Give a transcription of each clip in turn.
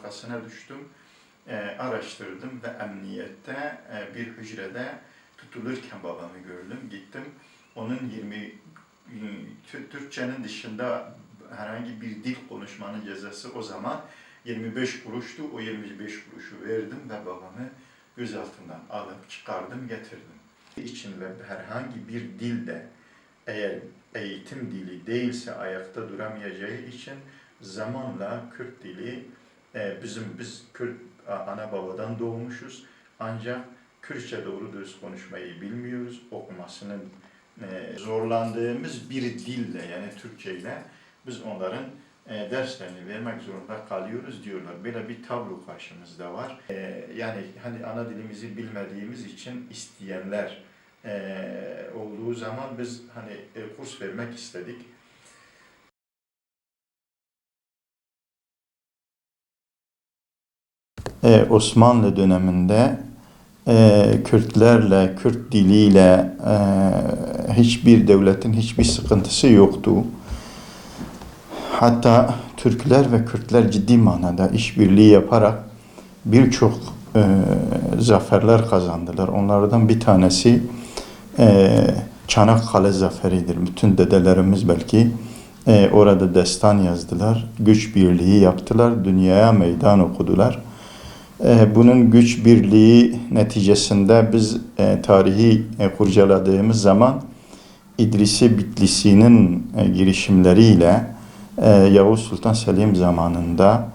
yakasına düştüm. Araştırdım ve emniyette bir hücrede tutulurken babamı gördüm. Gittim. Onun Türkçenin dışında herhangi bir dil konuşmanın cezası o zaman 25 kuruştu. O 25 kuruşu verdim ve babamı gözaltından alıp çıkardım, getirdim. İçin ve herhangi bir dilde eğer eğitim dili değilse ayakta duramayacağı için zamanla Kürt dili biz Kürt ana babadan doğmuşuz ancak Kürtçe doğru dürüst konuşmayı bilmiyoruz. Okumasının zorlandığımız bir dille yani Türkçe ile biz onların derslerini vermek zorunda kalıyoruz diyorlar. Böyle bir tablo karşımızda var. Yani hani ana dilimizi bilmediğimiz için isteyenler olduğu zaman biz hani kurs vermek istedik. Osmanlı döneminde Kürtlerle, Kürt diliyle hiçbir devletin hiçbir sıkıntısı yoktu. Hatta Türkler ve Kürtler ciddi manada işbirliği yaparak birçok zaferler kazandılar. Onlardan bir tanesi Çanakkale zaferidir. Bütün dedelerimiz belki orada destan yazdılar. Güç birliği yaptılar. Dünyaya meydan okudular. Bunun güç birliği neticesinde biz tarihi kurcaladığımız zaman İdrisi Bitlisi'nin girişimleriyle Yavuz Sultan Selim zamanında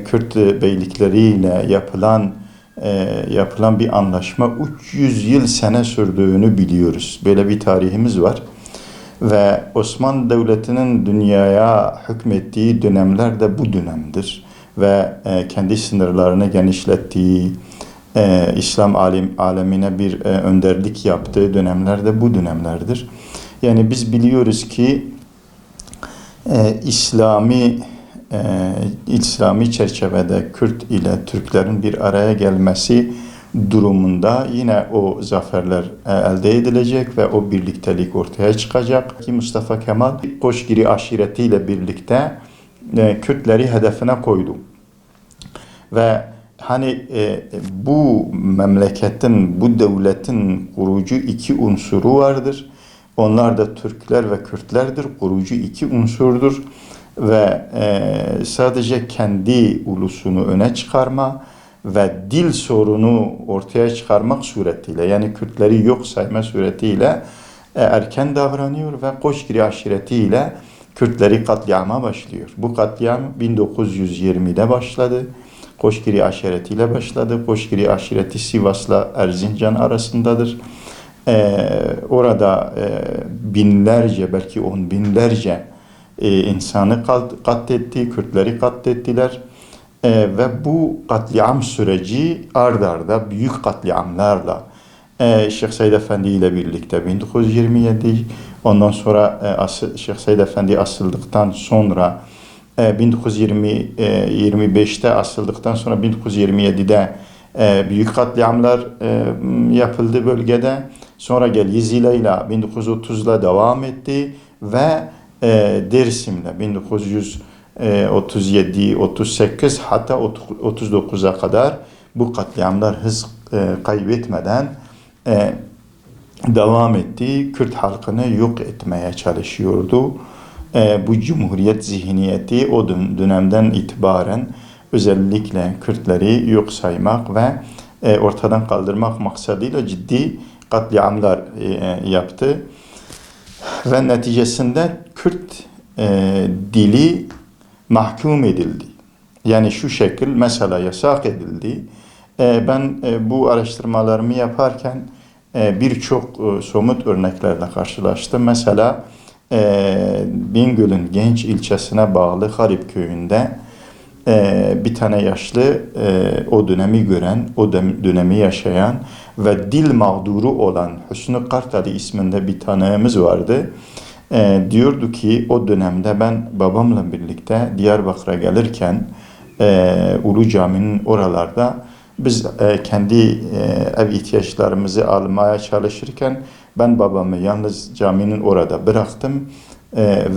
Kürt beylikleriyle yapılan bir anlaşma 300 yıl sene sürdüğünü biliyoruz. Böyle bir tarihimiz var. Ve Osmanlı Devleti'nin dünyaya hükmettiği dönemler de bu dönemdir. Ve kendi sınırlarını genişlettiği, İslam alemine bir önderlik yaptığı dönemler de bu dönemlerdir. Yani biz biliyoruz ki İslami çerçevede Kürt ile Türklerin bir araya gelmesi durumunda yine o zaferler elde edilecek ve o birliktelik ortaya çıkacak. Ki Mustafa Kemal Koçgiri aşiretiyle birlikte Kürtleri hedefine koydu. Ve hani bu memleketin, bu devletin kurucu iki unsuru vardır. Onlar da Türkler ve Kürtlerdir. Kurucu iki unsurdur. Ve sadece kendi ulusunu öne çıkarma ve dil sorunu ortaya çıkarmak suretiyle yani Kürtleri yok sayma suretiyle erken davranıyor ve Koçgiri aşiretiyle Kürtleri katliama başlıyor. Bu katliam 1920'de başladı. Koçgiri aşiretiyle başladı. Koçgiri aşireti Sivas'la Erzincan arasındadır. Orada binlerce belki on binlerce insanı katletti, Kürtleri katlettiler. Ve bu katliam süreci ard arda büyük katliamlarla Şeyh Said Efendi ile birlikte 1927 ondan sonra Şeyh Said Efendi asıldıktan sonra 1925'te asıldıktan sonra 1927'de büyük katliamlar yapıldı bölgede. Sonra Yezile'yle 1930'la devam etti ve Dersim'le 1937, 38 hatta 39'a kadar bu katliamlar hız kaybetmeden devam etti. Kürt halkını yok etmeye çalışıyordu. Bu cumhuriyet zihniyeti o dönemden itibaren özellikle Kürtleri yok saymak ve ortadan kaldırmak maksadıyla ciddi katliamlar yaptı. Ve neticesinde Kürt dili mahkum edildi. Yani şu şekil mesela yasak edildi. Ben bu araştırmalarımı yaparken birçok somut örneklerle karşılaştım. Mesela Bingöl'ün Genç ilçesine bağlı Harip köyünde bir tane yaşlı o dönemi gören, o dönemi yaşayan ve dil mağduru olan Hüsnü Kartali isminde bir tanığımız vardı. Diyordu ki o dönemde ben babamla birlikte Diyarbakır'a gelirken Ulu Cami'nin oralarda biz kendi ev ihtiyaçlarımızı almaya çalışırken ben babamı yalnız caminin orada bıraktım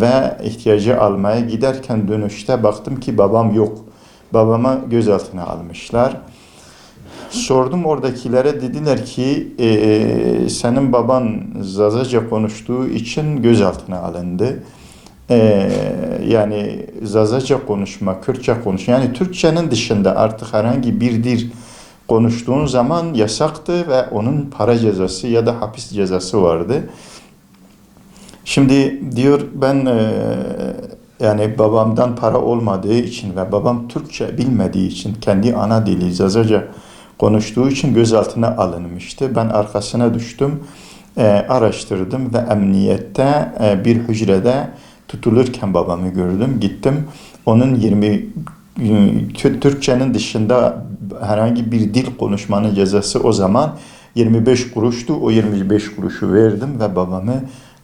ve ihtiyacı almaya giderken dönüşte baktım ki babam yok. babama gözaltına almışlar. Sordum oradakilere, dediler ki senin baban Zazaca konuştuğu için gözaltına alındı. Yani Zazaca konuşma, Kürtçe konuşma, yani Türkçenin dışında artık herhangi bir dil konuştuğun zaman yasaktı ve onun para cezası ya da hapis cezası vardı. Şimdi diyor ben yani babamdan para olmadığı için ve babam Türkçe bilmediği için, kendi ana dili Zazaca konuştuğu için gözaltına alınmıştı. Ben arkasına düştüm, araştırdım ve emniyette bir hücrede tutulurken babamı gördüm. Gittim, onun 20 Türkçenin dışında herhangi bir dil konuşmanın cezası o zaman 25 kuruştu. O 25 kuruşu verdim ve babamı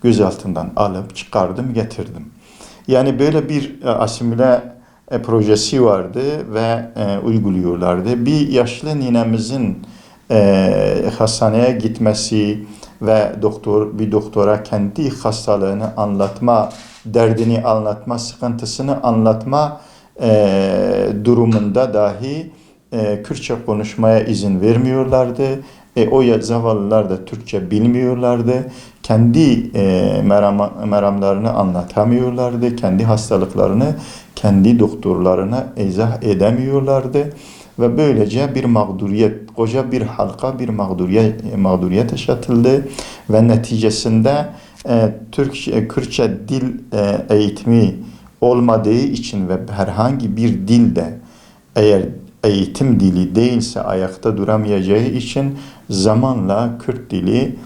gözaltından alıp çıkardım, getirdim. Yani böyle bir asimile projesi vardı ve uyguluyorlardı. Bir yaşlı ninemizin hastaneye gitmesi ve bir doktora kendi hastalığını anlatma, derdini anlatma, sıkıntısını anlatma durumunda dahi Kürtçe konuşmaya izin vermiyorlardı. O zavallılar da Türkçe bilmiyorlardı. Kendi meramlarını anlatamıyorlardı. Kendi hastalıklarını kendi doktorlarına izah edemiyorlardı. Ve böylece bir mağduriyet, koca bir halka bir mağduriyet yaşatıldı. Ve neticesinde Kürtçe dil eğitimi olmadığı için ve herhangi bir dilde eğer eğitim dili değilse ayakta duramayacağı için zamanla Kürt dili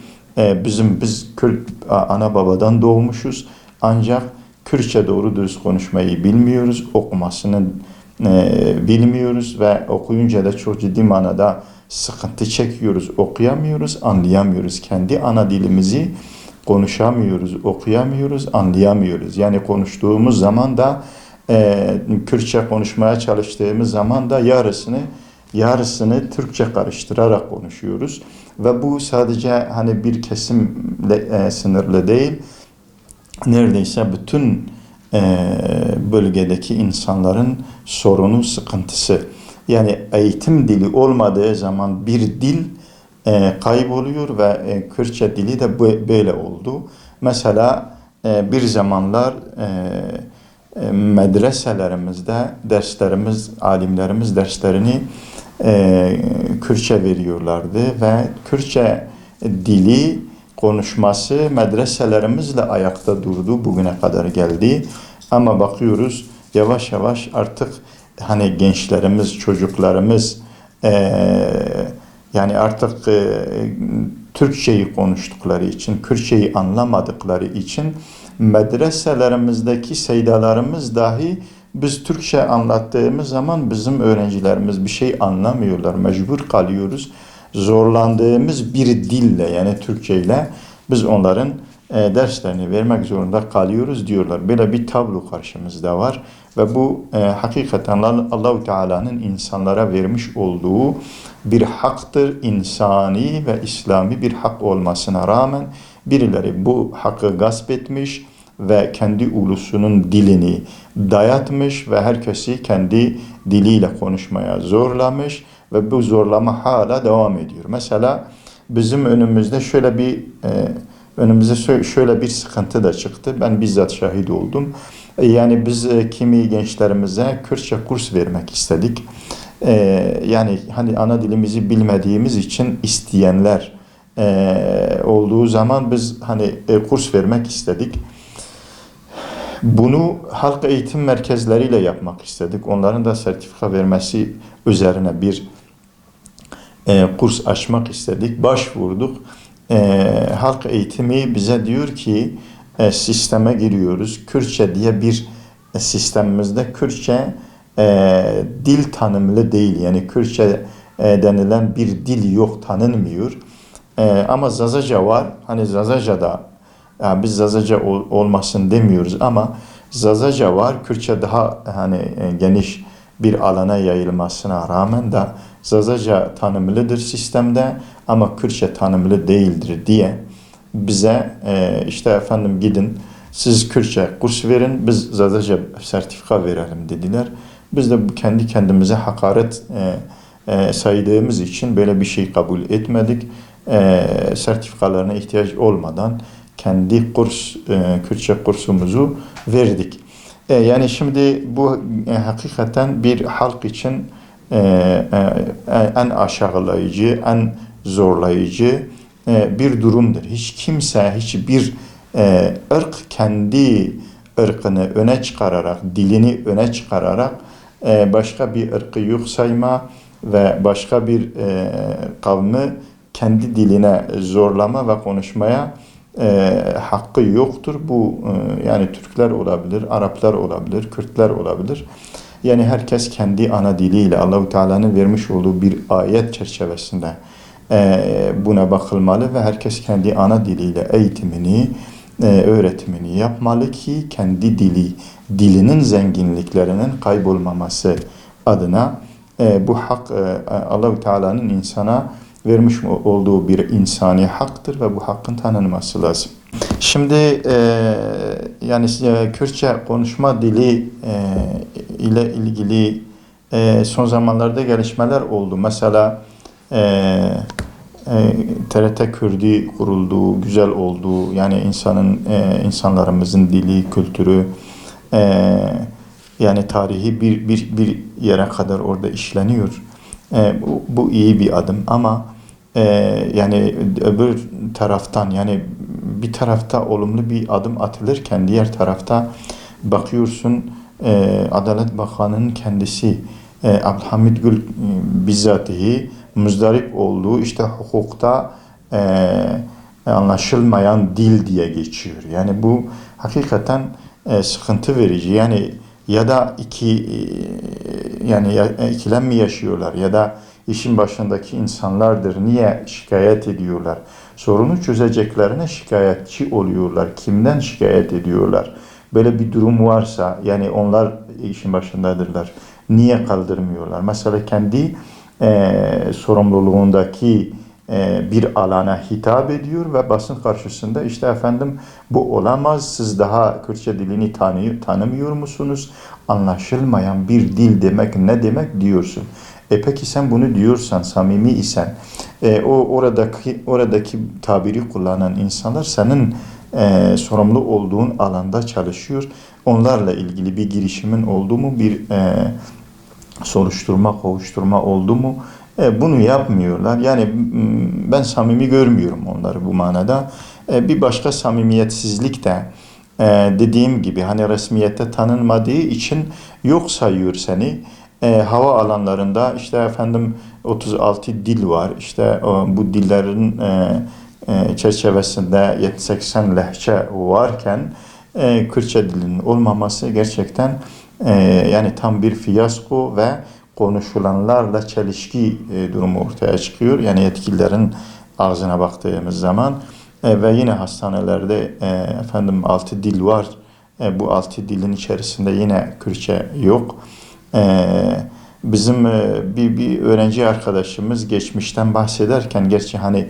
biz Kürt ana babadan doğmuşuz ancak Kürtçe doğru dürüst konuşmayı bilmiyoruz, okumasını bilmiyoruz ve okuyunca da çok ciddi manada sıkıntı çekiyoruz, okuyamıyoruz, anlayamıyoruz. Kendi ana dilimizi konuşamıyoruz, okuyamıyoruz, anlayamıyoruz. Yani konuştuğumuz zaman da Kürtçe konuşmaya çalıştığımız zaman da yarısını Türkçe karıştırarak konuşuyoruz. Ve bu sadece hani bir kesimle sınırlı değil. Neredeyse bütün bölgedeki insanların sorunu, sıkıntısı. Yani eğitim dili olmadığı zaman bir dil kayboluyor ve Kürtçe dili de böyle oldu. Mesela bir zamanlar medreselerimizde alimlerimiz derslerini Kürtçe veriyorlardı ve Kürtçe dili konuşması medreselerimizle ayakta durdu, bugüne kadar geldi. Ama bakıyoruz yavaş yavaş artık hani gençlerimiz, çocuklarımız yani artık Türkçeyi konuştukları için, Kürtçeyi anlamadıkları için medreselerimizdeki seydalarımız dahi biz Türkçe anlattığımız zaman bizim öğrencilerimiz bir şey anlamıyorlar. Mecbur kalıyoruz. Zorlandığımız bir dille yani Türkçe ile biz onların derslerini vermek zorunda kalıyoruz diyorlar. Böyle bir tablo karşımızda var ve bu hakikaten Allah-u Teala'nın insanlara vermiş olduğu bir haktır. İnsani ve İslami bir hak olmasına rağmen birileri bu hakkı gasp etmiş ve kendi ulusunun dilini dayatmış ve herkesi kendi diliyle konuşmaya zorlamış ve bu zorlama hala devam ediyor. Mesela bizim önümüzde şöyle bir sıkıntı da çıktı. Ben bizzat şahit oldum. Yani biz kimi gençlerimize Kürtçe kurs vermek istedik. Yani hani ana dilimizi bilmediğimiz için isteyenler olduğu zaman biz hani kurs vermek istedik. Bunu halk eğitim merkezleriyle yapmak istedik. Onların da sertifika vermesi üzerine bir kurs açmak istedik. Başvurduk. Halk eğitimi bize diyor ki sisteme giriyoruz. Kürtçe diye bir sistemimizde Kürtçe dil tanımlı değil. Yani Kürtçe denilen bir dil yok, tanınmıyor. Ama Zazaca var. Hani Zazaca'da yani biz Zazaca olmasın demiyoruz ama Zazaca var. Kürtçe daha hani geniş bir alana yayılmasına rağmen de Zazaca tanımlıdır sistemde ama Kürtçe tanımlı değildir diye bize işte efendim gidin siz Kürtçe kurs verin biz Zazaca sertifika verelim dediler. Biz de bu kendi kendimize hakaret saydığımız için böyle bir şey kabul etmedik. Sertifikalarına ihtiyaç olmadan kendi Kürtçe kursumuzu verdik. Yani şimdi bu hakikaten bir halk için en aşağılayıcı, en zorlayıcı bir durumdur. Hiç kimse, hiçbir ırk kendi ırkını öne çıkararak, dilini öne çıkararak başka bir ırkı yok sayma ve başka bir kavmi kendi diline zorlama ve konuşmaya hakkı yoktur. Bu yani Türkler olabilir, Araplar olabilir, Kürtler olabilir. Yani herkes kendi ana diliyle Allahu Teala'nın vermiş olduğu bir ayet çerçevesinde buna bakılmalı ve herkes kendi ana diliyle eğitimini, öğretimini yapmalı ki kendi dilinin zenginliklerinin kaybolmaması adına bu hak Allahu Teala'nın insana vermiş olduğu bir insani haktır ve bu hakkın tanınması lazım. Şimdi yani Kürtçe konuşma dili ile ilgili son zamanlarda gelişmeler oldu. Mesela TRT Kürdi kuruldu, güzel oldu. Yani insanlarımızın dili, kültürü, yani tarihi bir yere kadar orada işleniyor. Bu iyi bir adım ama yani öbür taraftan yani bir tarafta olumlu bir adım atılırken diğer tarafta bakıyorsun Adalet Bakanı'nın kendisi Abdülhamid Gül bizzatihi muzdarip olduğu işte hukukta anlaşılmayan dil diye geçiyor. Yani bu hakikaten sıkıntı verici. Yani ya da ikilem mi yaşıyorlar ya da işin başındaki insanlardır. Niye şikayet ediyorlar? Sorunu çözeceklerine şikayetçi oluyorlar. Kimden şikayet ediyorlar? Böyle bir durum varsa yani onlar işin başındadırlar. Niye kaldırmıyorlar? Mesela kendi sorumluluğundaki bir alana hitap ediyor ve basın karşısında işte efendim bu olamaz, siz daha Kürtçe dilini tanımıyor musunuz? Anlaşılmayan bir dil demek ne demek diyorsun. Peki sen bunu diyorsan, samimi isen, oradaki tabiri kullanan insanlar senin sorumlu olduğun alanda çalışıyor. Onlarla ilgili bir girişimin oldu mu, bir soruşturma, kovuşturma oldu mu? Bunu yapmıyorlar. Yani ben samimi görmüyorum onları bu manada. Bir başka samimiyetsizlik de dediğim gibi hani resmiyette tanınmadığı için yok sayıyor seni. Hava alanlarında işte efendim 36 dil var. İşte bu dillerin çerçevesinde 70-80 lehçe varken Kürtçe dilinin olmaması gerçekten yani tam bir fiyasko ve konuşulanlarla çelişki durumu ortaya çıkıyor. Yani yetkililerin ağzına baktığımız zaman ve yine hastanelerde efendim 6 dil var. Bu 6 dilin içerisinde yine Kürtçe yok. Bizim bir öğrenci arkadaşımız geçmişten bahsederken gerçi hani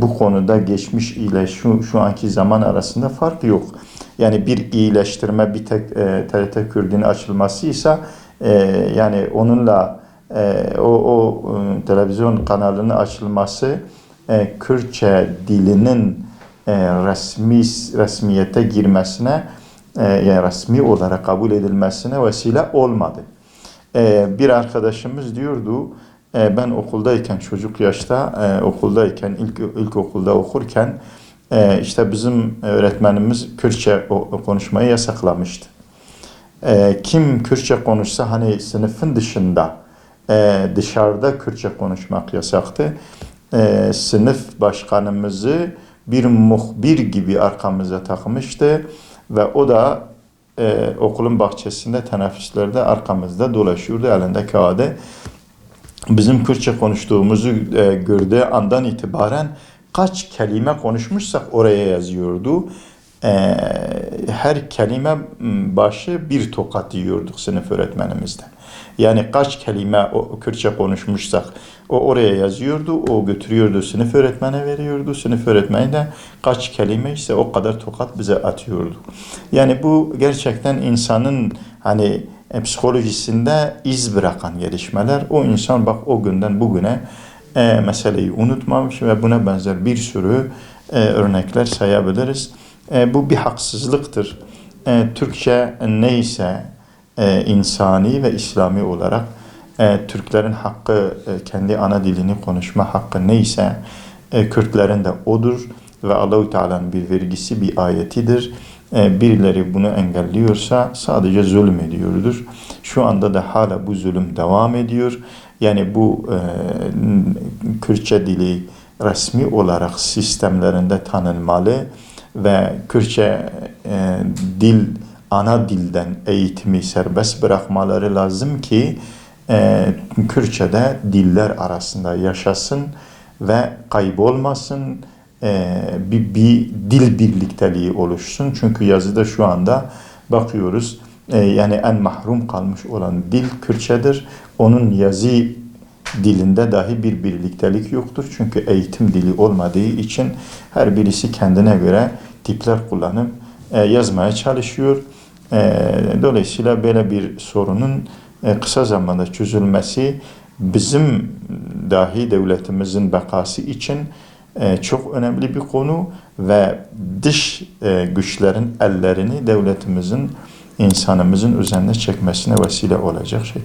bu konuda geçmiş ile şu anki zaman arasında fark yok. Yani bir iyileştirme bir tek TRT Kürdi'nin açılmasıysa yani onunla o televizyon kanalının açılması Kürtçe dilinin resmiyete girmesine yani resmi olarak kabul edilmesine vesile olmadı. Bir arkadaşımız diyordu ben okuldayken çocuk yaşta okuldayken ilkokulda okurken işte bizim öğretmenimiz Kürtçe konuşmayı yasaklamıştı. Kim Kürtçe konuşsa hani sınıfın dışında dışarıda Kürtçe konuşmak yasaktı. Sınıf başkanımızı bir muhbir gibi arkamıza takmıştı ve o da okulun bahçesinde teneffüslerde arkamızda dolaşıyordu elinde kağıdı. Bizim Kürtçe konuştuğumuzu gördüğü andan itibaren kaç kelime konuşmuşsak oraya yazıyordu. Her kelime başı bir tokat yiyorduk sınıf öğretmenimizden. Yani kaç kelime Kürtçe konuşmuşsak o oraya yazıyordu, o götürüyordu sınıf öğretmene veriyordu. Sınıf öğretmeni de kaç kelime ise o kadar tokat bize atıyordu. Yani bu gerçekten insanın hani psikolojisinde iz bırakan gelişmeler. O insan bak o günden bugüne meseleyi unutmamış ve buna benzer bir sürü örnekler sayabiliriz. Bu bir haksızlıktır. Türkçe neyse insani ve İslami olarak Türklerin hakkı, kendi ana dilini konuşma hakkı neyse Kürtlerin de odur ve Allah-u Teala'nın bir vergisi, bir ayetidir. Birileri bunu engelliyorsa sadece zulüm ediyordur. Şu anda da hala bu zulüm devam ediyor. Yani bu Kürtçe dili resmi olarak sistemlerinde tanınmalı ve Kürtçe dil, ana dilden eğitimi serbest bırakmaları lazım ki Kürtçe'de diller arasında yaşasın ve kaybolmasın, bir dil birlikteliği oluşsun. Çünkü yazıda şu anda bakıyoruz, yani en mahrum kalmış olan dil Kürtçedir. Onun yazı dilinde dahi bir birliktelik yoktur. Çünkü eğitim dili olmadığı için her birisi kendine göre tipler kullanıp yazmaya çalışıyor. Dolayısıyla böyle bir sorunun kısa zamanda çözülmesi bizim dahi devletimizin bekası için çok önemli bir konu ve dış güçlerin ellerini devletimizin, insanımızın üzerine çekmesine vesile olacak şey.